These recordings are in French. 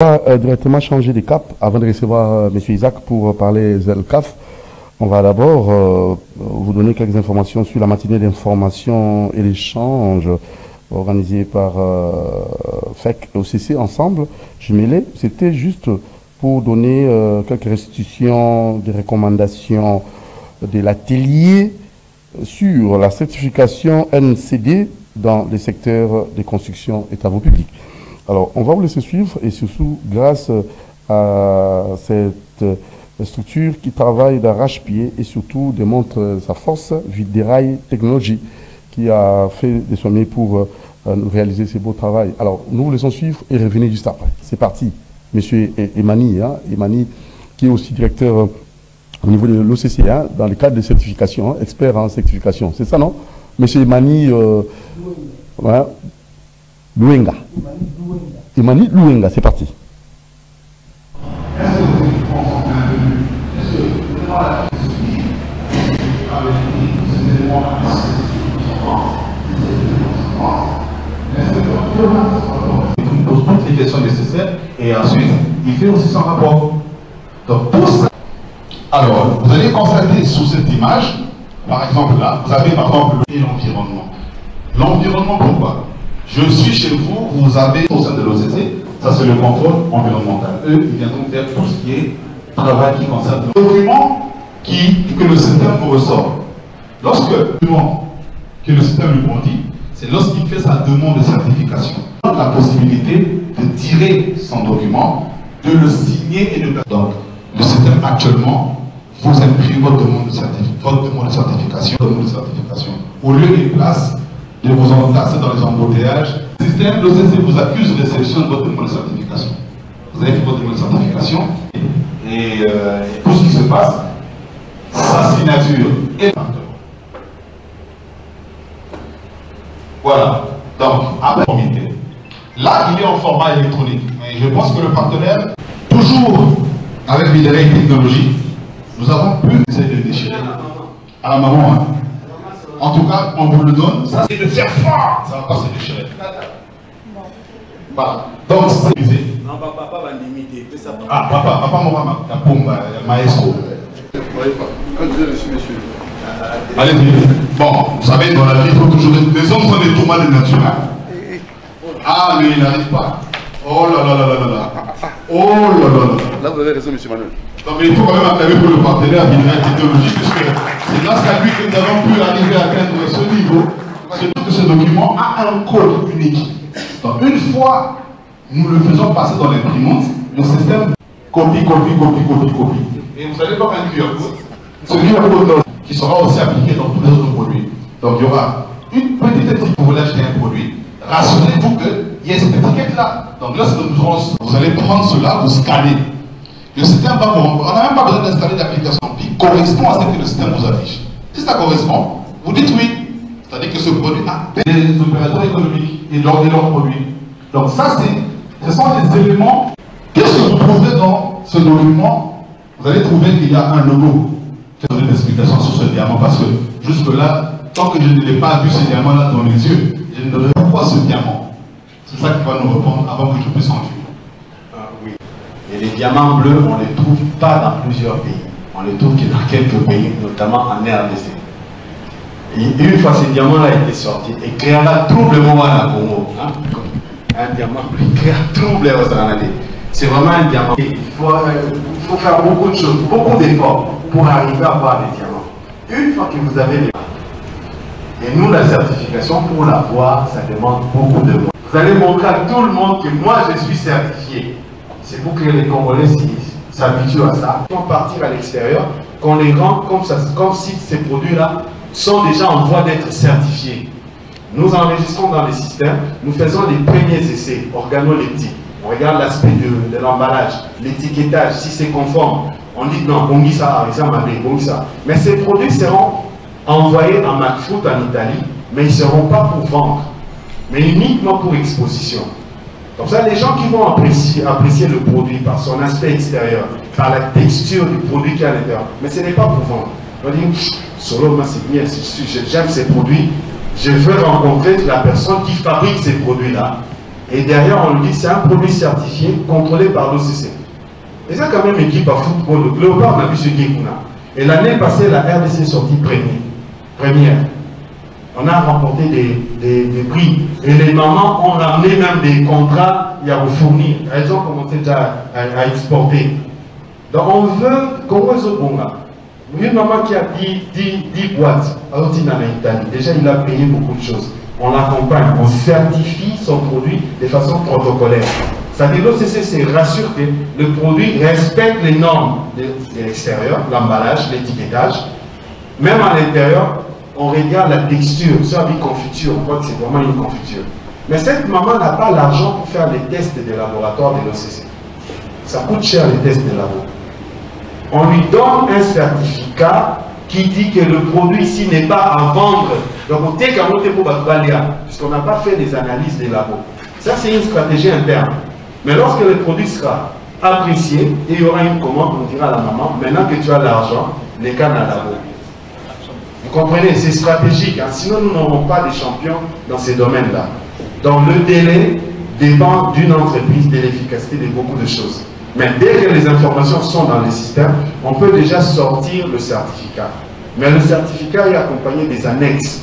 Directement changer de cap avant de recevoir M. Isaac pour parler ZELCAF. On va d'abord vous donner quelques informations sur la matinée d'information et d'échange organisée par FEC et OCC ensemble, jumelés. C'était juste pour donner quelques restitutions, des recommandations de l'atelier sur la certification NCD dans les secteurs de construction et travaux publics. Alors, on va vous laisser suivre et surtout grâce à cette structure qui travaille d'arrache-pied et surtout démontre sa force, Viderail Technologies, qui a fait des sommets pour nous réaliser ce beau travail. Alors, nous vous laissons suivre et revenez juste après. C'est parti. Monsieur Emani, Emani, qui est aussi directeur au niveau de l'OCC, dans le cadre de certification, expert en certification. C'est ça, non? Monsieur Emani, Louenga. Emani Louenga, c'est parti. Il pose toutes les questions nécessaires et ensuite il fait aussi son rapport. Donc tout ça. Alors, vous allez constater sur cette image, par exemple là, vous avez par exemple l'environnement. L'environnement, pourquoi? Je suis chez vous, vous avez au sein de l'OCC, ça c'est le contrôle environnemental. Eux, ils viendront faire tout ce qui est travail qui concerne le document que le système vous ressort. Lorsque le document que le système lui produit, c'est lorsqu'il fait sa demande de certification. Il a la possibilité de tirer son document, de le signer et de... Donc, le système actuellement vous imprime votre demande de certification, au lieu d'une place de vous entasser dans les embouteillages. Le système, l'OCC vous accuse de réception de votre demande de certification. Vous avez fait votre demande de certification et tout ce qui se passe, sa signature est partout. Voilà. Donc, après le comité. Là, il est en format électronique. Mais je pense que le partenaire, toujours avec Viderail Technologies, nous avons pu essayer de déchirer. À la maman, hein. En tout cas, on vous le donne, ça c'est de faire fort, ça va pas se déchirer. Voilà. Donc, c'est visé. Non, papa va limiter. Ah, papa, moi, maestro. Quand je dis monsieur. Allez-y. Bon, vous savez, dans la vie, il faut toujours. Les hommes sont des tourments de nature. Hein? Ah, mais il n'arrive pas. Oh là là là là là là. Oh là là là. Là, vous avez raison, monsieur Manuel. Non, mais il faut quand même acclamer pour le partenaire Viderail Technologies, puisque c'est grâce à lui que nous avons pu arriver à atteindre ce niveau. C'est que ce document a un code unique. Donc, une fois nous le faisons passer dans l'imprimante, le système copie. Et vous allez voir un QR code. Ce QR code qui sera aussi appliqué dans tous les autres produits. Donc, il y aura une petite étiquette pour vous acheter un produit. Rassurez-vous qu'il y a cette étiquette-là. Donc, lorsque vous allez prendre cela, vous scannez. Le système va vous rendre. On n'a même pas besoin d'installer d'application qui correspond à ce que le système vous affiche. Si ça correspond, vous dites oui. C'est-à-dire que ce produit a des opérateurs économiques et leur produit. Donc ça, ce sont des éléments. Qu'est-ce que vous trouvez dans ce document? Vous allez trouver qu'il y a un logo. Je vais donner des explications sur ce diamant parce que jusque-là, tant que je ne l'ai pas vu ce diamant-là dans les yeux, je ne donnerai pas pourquoi ce diamant. C'est ça qui va nous répondre avant que je puisse continuer. Oui. Et les diamants bleus, on ne les trouve pas dans plusieurs pays. On les trouve que dans quelques pays, notamment en RDC. Et une fois ce diamant-là été sorti, il créera troublement à la Congo. Hein? Un diamant bleu, il créera trouble au Sénégal. C'est vraiment un diamant. Il faut faire beaucoup de choses, beaucoup d'efforts pour arriver à avoir des diamants. Une fois que vous avez les... Et nous, la certification, pour l'avoir, ça demande beaucoup de moyens. Vous allez montrer à tout le monde que moi, je suis certifié. C'est pour que les Congolais s'habituent à ça. Ils vont partir à l'extérieur, qu'on les rend comme si ces produits-là sont déjà en voie d'être certifiés. Nous enregistrons dans les systèmes, nous faisons les premiers essais organoleptiques. On regarde l'aspect de l'emballage, l'étiquetage, si c'est conforme. On dit non, on dit ça, on dit ça. Mais ces produits seront envoyés en McFood en Italie, mais ils ne seront pas pour vendre, mais uniquement pour exposition. Comme ça, les gens qui vont apprécier le produit par son aspect extérieur, par la texture du produit qui est à l'intérieur, mais ce n'est pas pour vendre. On dit, solo, moi c'est bien, j'aime ces produits, je veux rencontrer la personne qui fabrique ces produits-là. Et derrière, on lui dit c'est un produit certifié, contrôlé par l'OCC. Et ça, quand même, équipe à football. Le Léopard n'a vu ce Gekuna. Et l'année passée, la RDC est sortie première. On a remporté des prix. Et les mamans ont ramené même des contrats à vous fournir. Elles ont commencé déjà à exporter. Donc on veut, comment ils ont une maman qui a 10 boîtes à Italie. Déjà, il a payé beaucoup de choses. On l'accompagne, on certifie son produit de façon protocolaire. C'est-à-dire l'OCC se rassure que le produit respecte les normes de l'extérieur, l'emballage, l'étiquetage. Même à l'intérieur, on regarde la texture. Ça dit confiture, on croit que c'est vraiment une confiture. Mais cette maman n'a pas l'argent pour faire les tests des laboratoires de l'OCC. Ça coûte cher les tests des labos. On lui donne un certificat qui dit que le produit ici n'est pas à vendre. Donc on tient qu'à monter pour Bakubalia, puisqu'on n'a pas fait les analyses des labos. Ça, c'est une stratégie interne. Mais lorsque le produit sera apprécié, et il y aura une commande, on dira à la maman, maintenant que tu as l'argent, les cannes à labo. Vous comprenez, c'est stratégique, hein? Sinon nous n'aurons pas de champions dans ces domaines-là. Donc le délai dépend d'une entreprise, de l'efficacité de beaucoup de choses. Mais dès que les informations sont dans le système, on peut déjà sortir le certificat. Mais le certificat est accompagné des annexes.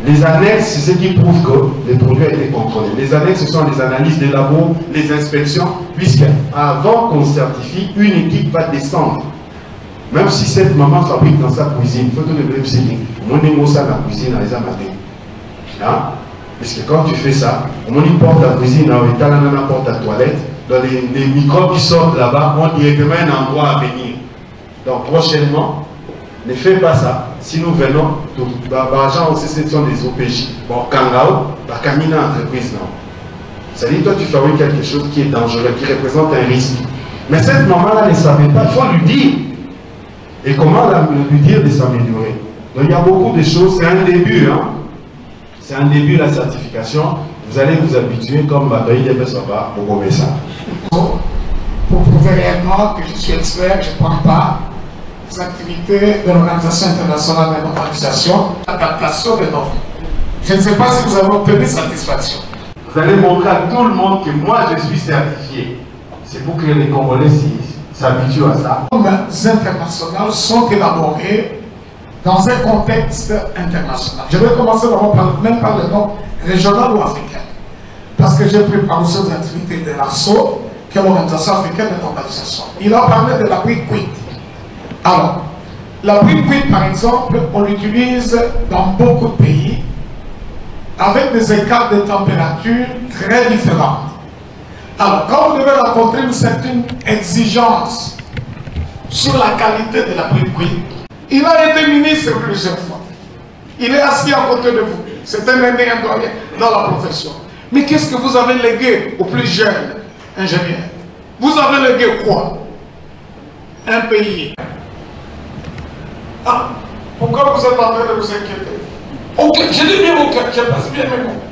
Les annexes, c'est ce qui prouve que le produit a été contrôlé. Les annexes, ce sont les analyses des labos, les inspections, puisque avant qu'on certifie, une équipe va descendre. Même si cette maman fabrique dans sa cuisine, il faut que le même signe. Mon émo ça la cuisine à les amateurs. Hein? Parce que quand tu fais ça, on porte ta cuisine, on porte ta toilette, dans les microbes qui sortent là-bas, on directement un endroit à venir. Donc prochainement, ne fais pas ça. Si nous venons, l'argent aussi, ce sont des OPJ. Bon, Kangao, la Kamina entreprise, non. C'est-à-dire, toi, tu fabriques quelque chose qui est dangereux, qui représente un risque. Mais cette maman-là ne savait pas, il faut lui dire. Et comment lui dire de s'améliorer? Donc, il y a beaucoup de choses, c'est un début, hein. C'est un début, la certification. Vous allez vous habituer comme Badaï de Bessaba au Gomessa. Pour prouver réellement que je suis expert, je ne prends pas les activités de l'Organisation internationale de normalisation, l'adaptation des normes. Je ne sais pas si vous avez obtenu satisfaction. Vous allez montrer à tout le monde que moi je suis certifié. C'est pour que les Congolais s'habituent à ça. Les normes internationales sont élaborées dans un contexte international. Je vais commencer même par les normes régionales ou africaines. Parce que j'ai pris par aussi des activités de l'ASSO, qui est l'Organisation africaine de normalisation. Il a parlé de la BRIC-8. Alors, la BRIC-8, par exemple, on l'utilise dans beaucoup de pays avec des écarts de température très différents. Alors, quand vous devez rencontrer une certaine exigence sur la qualité de la BRIC-8, il a été ministre plusieurs fois. Il est assis à côté de vous. C'est un aîné, un doyen dans la profession. Mais qu'est-ce que vous avez légué aux plus jeunes ingénieurs? Vous avez légué quoi? Un pays. Ah, pourquoi vous êtes en train de vous inquiéter? Ok, je dis bien mon cœur, je passe bien mes mots.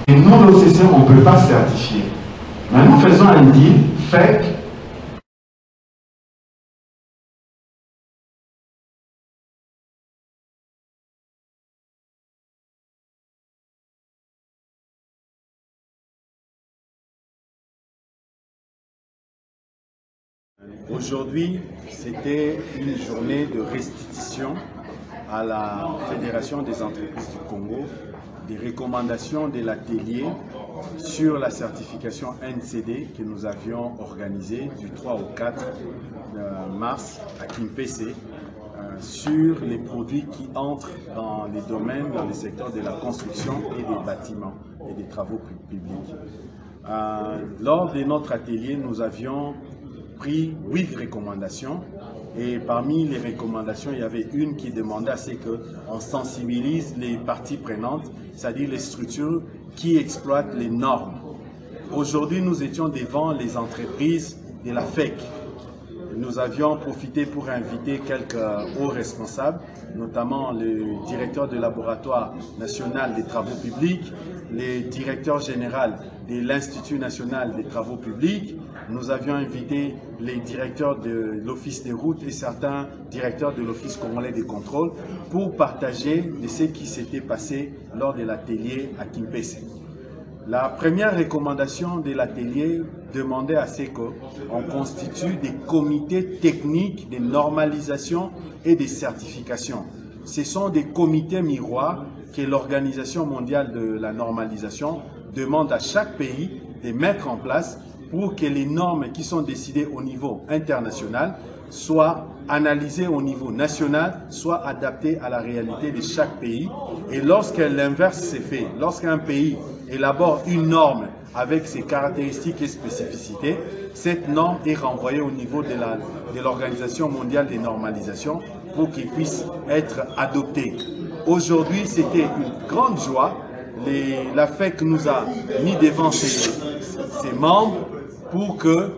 Et nous, l'OCC, on ne peut pas certifier. Mais nous faisons un deal fait. Aujourd'hui, c'était une journée de restitution à la Fédération des entreprises du Congo des recommandations de l'atelier sur la certification NCD que nous avions organisé du 3 au 4 mars à Kimpese sur les produits qui entrent dans les domaines, dans les secteurs de la construction et des bâtiments et des travaux publics. Lors de notre atelier, nous avions pris 8 recommandations et parmi les recommandations, il y avait une qui demandait à ce qu'on sensibilise les parties prenantes, c'est-à-dire les structures qui exploitent les normes. Aujourd'hui, nous étions devant les entreprises de la FEC. Nous avions profité pour inviter quelques hauts responsables, notamment le directeur du laboratoire national des travaux publics, le directeur général de l'Institut national des travaux publics. Nous avions invité les directeurs de l'Office des routes et certains directeurs de l'Office congolais des contrôles pour partager de ce qui s'était passé lors de l'atelier à Kimpese. La première recommandation de l'atelier demandait à ce qu'on constitue des comités techniques de normalisation et de certification. Ce sont des comités miroirs que l'Organisation mondiale de la normalisation demande à chaque pays de mettre en place pour que les normes qui sont décidées au niveau international soient analysées au niveau national, soient adaptées à la réalité de chaque pays. Et lorsque l'inverse s'est fait, lorsqu'un pays élabore une norme avec ses caractéristiques et spécificités, cette norme est renvoyée au niveau de l'Organisation mondiale de normalisation pour qu'il puisse être adopté. Aujourd'hui, c'était une grande joie. La FEC nous a mis devant ses membres pour que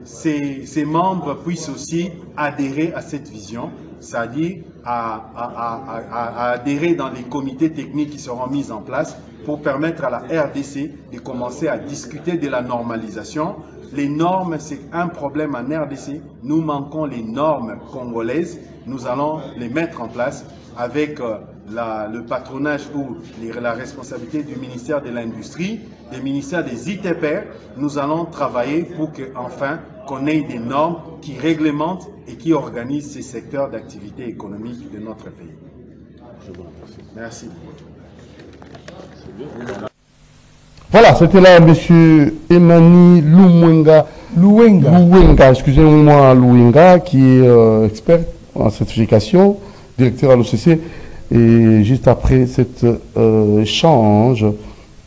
ces membres puissent aussi adhérer à cette vision, c'est-à-dire à adhérer dans les comités techniques qui seront mis en place pour permettre à la RDC de commencer à discuter de la normalisation. Les normes, c'est un problème en RDC. Nous manquons les normes congolaises. Nous allons les mettre en place avec le patronage ou la responsabilité du ministère de l'Industrie, des ministères des ITPR. Nous allons travailler pour qu'enfin qu'on ait des normes qui réglementent et qui organisent ces secteurs d'activité économique de notre pays. Merci. Voilà, c'était là M. Emmanuel Louwenga, excusez-moi, Louwenga, qui est expert en certification, directeur à l'OCC. Et juste après cet échange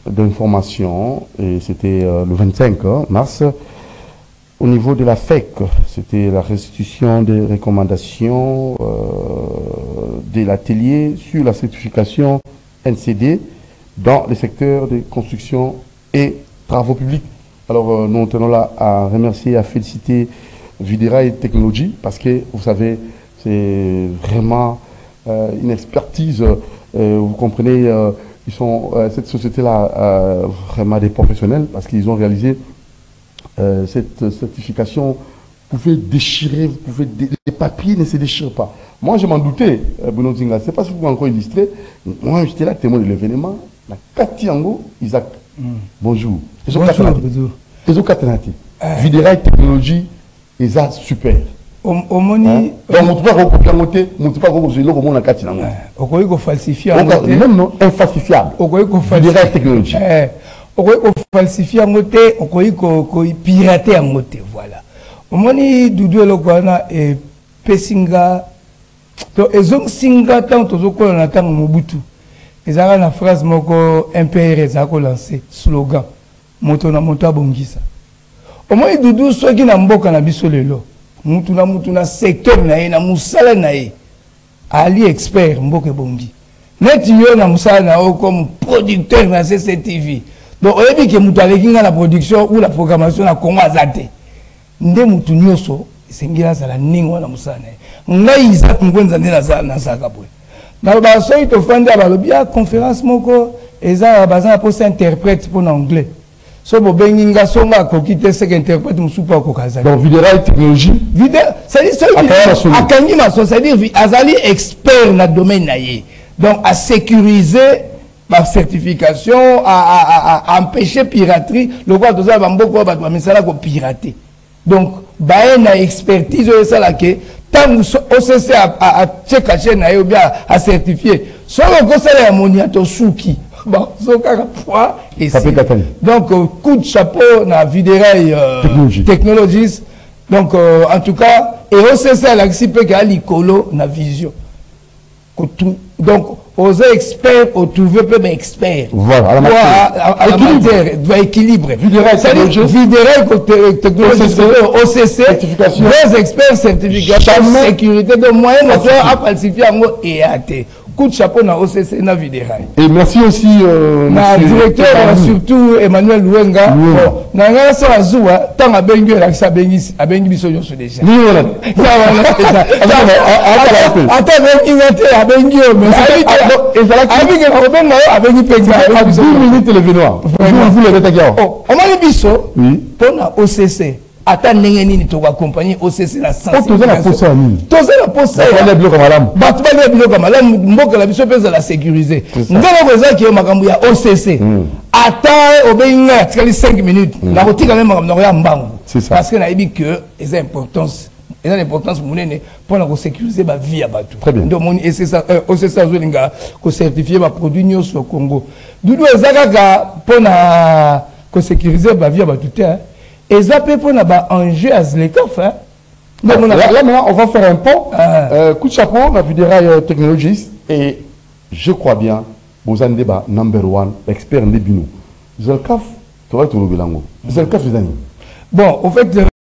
d'informations, et c'était le 25 mars, au niveau de la FEC, c'était la restitution des recommandations de l'atelier sur la certification NCD dans les secteurs de construction et travaux publics. Alors nous tenons là à remercier et à féliciter Videraï Technologies parce que vous savez, c'est vraiment une expertise. Vous comprenez, ils sont cette société-là vraiment des professionnels parce qu'ils ont réalisé cette certification. Vous pouvez déchirer, vous pouvez les papiers ne se déchirent pas. Moi, je m'en doutais, Bruno Zinga. C'est pas si vous pouvez encore illustrer. Moi, j'étais là témoin de l'événement. La Katiango, Isaac. Bonjour. Bonjour. Ils ont Katanati. Videraï Technologies, ils ont super. Omoni. Donc, on ne peut pas recopier le Katinango. On peut falsifier. Même non, infalsifiable. On peut Videraï Technologies. On peut falsifier en côté, on peut pirater en côté. Voilà. Omoni Doudou Elokwana et Pesinga. Donc, ils ont singa tant aux okolo na tant Mobutu. Ils ont la phrase moko MPR ils ont lancé slogan moto na moto abongisa. Omoni Doudou soki na mboka na biso lelo. Mutu na secteur na ye na musala na ye. Ali expert mboka bongi. Net yo na musala na o comme producteur na CCTV. Donc oyebi ke mutu alekinga la production ou la programmation na Congo azate. Nde mutu nyoso sengila sala ningo na musala na ye. Ngai Isaac Ngwenza nde na saka boy. Na ba soyi to fanda ba lobia conférence moko eza bazana poste interprète pour l'anglais. So bo benginga songa ko kite ce interprète musupa ko kaza. Donc Videraï Technologies. Ça dit ça akangi maso, ça dit azali expert na domaine na ye. Donc à sécuriser ma certification, à empêcher piraterie, le quoi tout ça va mboko ba to misala ko pirater. Donc ba na expertise ça là que tant OCC à checker chaîne na yo bien à certifier. Solo ko ça ya moniato souki. Bon, et donc coup de chapeau na Videraï Technologies. Donc en tout cas et OCC la peut que l'icolo na vision. Donc aux experts au trouver peu d'experts. Voilà, à la matière doit équilibrer. Videraï Technologies OCC certification. Deux experts certification sécurité de moyens à falsifier et athée. Coup de chapeau na OCC na Videraï. Et merci aussi na directeur surtout Emmanuel Louwenga. Na nga so azua tanga bengi la sa bengi abengi biso yo so déjà. Ni wala. Ata bengi ngate abengi yo mais avec Robin na abengi penga 10 minutes le vinoir. Vous le retakiao. On m'a biso pour na OCC ata ndenge nini tokoaccompagne OCC na toza na posa nini toza na posa ya biloko malamu bato balia biloko malamu mboka na biso mpe ezala sécurisé ngai nakozaki yo makambo ya OCC ata obengi ngai atikali 5 minutes nakotika me makambo nako ya mbangu parce que nayebi que eza importance eza l'importance monene mpona kosécuriser bavie ya bato nde omoni OCC azolinga kocertifie baproduit nyonso Congo dudu eza kaka mpona kosécuriser bavie ya bato te eza mpe mpona baenjeu ya zlekaf là maintenant on va faire un pont coup de chapeau na Viderail Technologies et je crois bien bozan débat number 1 expert nde bino zelkaf torai tolobelango zelkaf ezani bon au fait